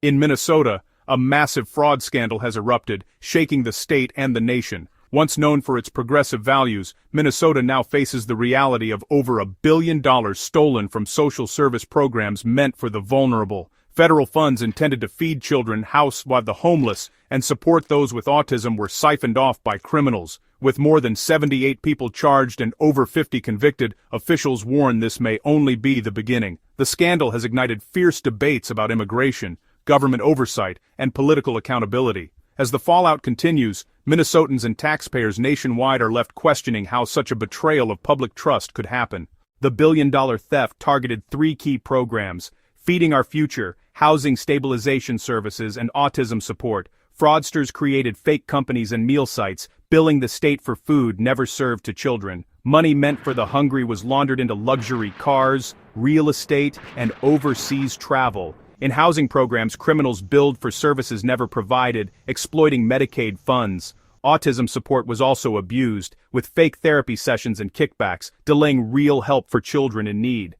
In Minnesota, a massive fraud scandal has erupted, shaking the state and the nation. Once known for its progressive values, Minnesota now faces the reality of over $1 billion stolen from social service programs meant for the vulnerable. Federal funds intended to feed children, house the homeless, and support those with autism were siphoned off by criminals. With more than 78 people charged and over 50 convicted, officials warn this may only be the beginning. The scandal has ignited fierce debates about immigration, government oversight, and political accountability. As the fallout continues, Minnesotans and taxpayers nationwide are left questioning how such a betrayal of public trust could happen. The billion-dollar theft targeted 3 key programs: Feeding Our Future, Housing Stabilization Services, and Autism Support. Fraudsters created fake companies and meal sites, billing the state for food never served to children. Money meant for the hungry was laundered into luxury cars, real estate, and overseas travel. In housing programs, criminals billed for services never provided, exploiting Medicaid funds. Autism support was also abused, with fake therapy sessions and kickbacks, delaying real help for children in need.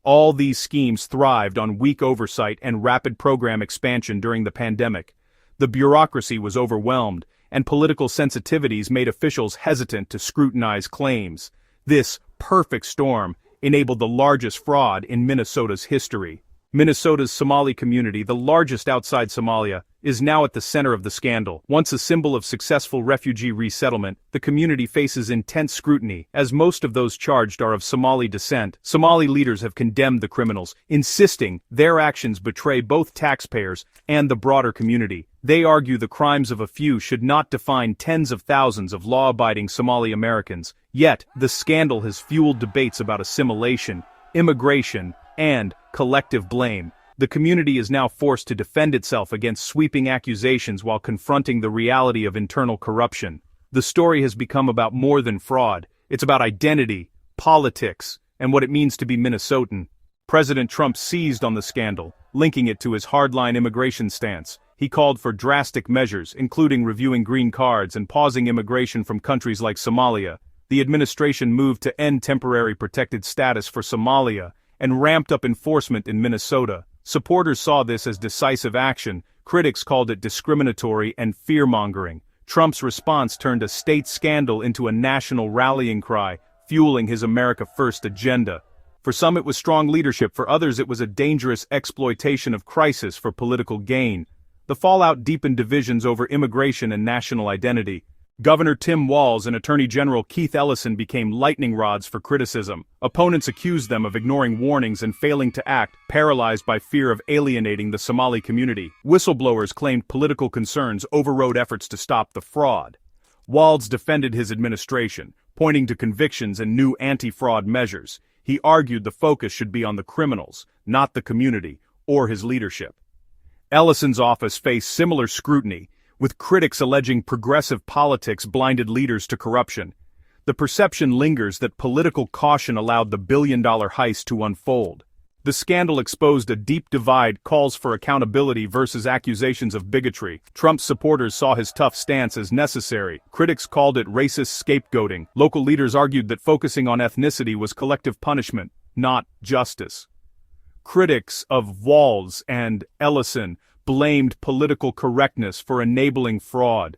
All these schemes thrived on weak oversight and rapid program expansion during the pandemic. The bureaucracy was overwhelmed, and political sensitivities made officials hesitant to scrutinize claims. This perfect storm enabled the largest fraud in Minnesota's history. Minnesota's Somali community, the largest outside Somalia, is now at the center of the scandal. Once a symbol of successful refugee resettlement, the community faces intense scrutiny, as most of those charged are of Somali descent. Somali leaders have condemned the criminals, insisting their actions betray both taxpayers and the broader community. They argue the crimes of a few should not define tens of thousands of law-abiding Somali Americans. Yet, the scandal has fueled debates about assimilation, immigration, and collective blame. The community is now forced to defend itself against sweeping accusations while confronting the reality of internal corruption. The story has become about more than fraud. It's about identity, politics, and what it means to be Minnesotan. President Trump seized on the scandal, linking it to his hardline immigration stance. He called for drastic measures, including reviewing green cards and pausing immigration from countries like Somalia. The administration moved to end temporary protected status for Somalia and ramped up enforcement in Minnesota. Supporters saw this as decisive action. Critics called it discriminatory and fear-mongering. Trump's response turned a state scandal into a national rallying cry, fueling his America First agenda. For some it was strong leadership, for others it was a dangerous exploitation of crisis for political gain. The fallout deepened divisions over immigration and national identity. Governor Tim Walz and Attorney General Keith Ellison became lightning rods for criticism. Opponents accused them of ignoring warnings and failing to act, paralyzed by fear of alienating the Somali community. Whistleblowers claimed political concerns overrode efforts to stop the fraud. Walz defended his administration, pointing to convictions and new anti-fraud measures. He argued the focus should be on the criminals, not the community, or his leadership. Ellison's office faced similar scrutiny, with critics alleging progressive politics blinded leaders to corruption. The perception lingers that political caution allowed the billion-dollar heist to unfold. The scandal exposed a deep divide, calls for accountability versus accusations of bigotry. Trump's supporters saw his tough stance as necessary. Critics called it racist scapegoating. Local leaders argued that focusing on ethnicity was collective punishment, not justice. Critics of Walz and Ellison blamed political correctness for enabling fraud.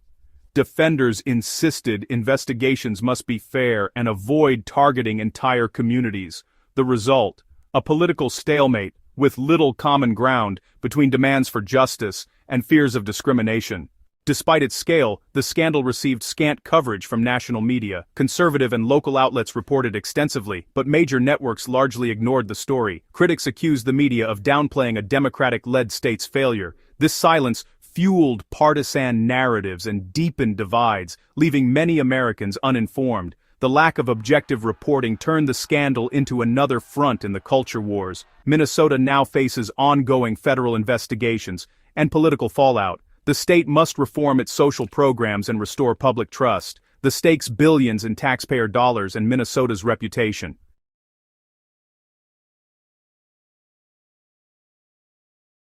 Defenders insisted investigations must be fair and avoid targeting entire communities. The result: a political stalemate with little common ground between demands for justice and fears of discrimination. Despite its scale, the scandal received scant coverage from national media. Conservative and local outlets reported extensively, but major networks largely ignored the story. Critics accused the media of downplaying a Democratic-led state's failure. This silence fueled partisan narratives and deepened divides, leaving many Americans uninformed. The lack of objective reporting turned the scandal into another front in the culture wars. Minnesota now faces ongoing federal investigations and political fallout. The state must reform its social programs and restore public trust. The stakes: billions in taxpayer dollars and Minnesota's reputation.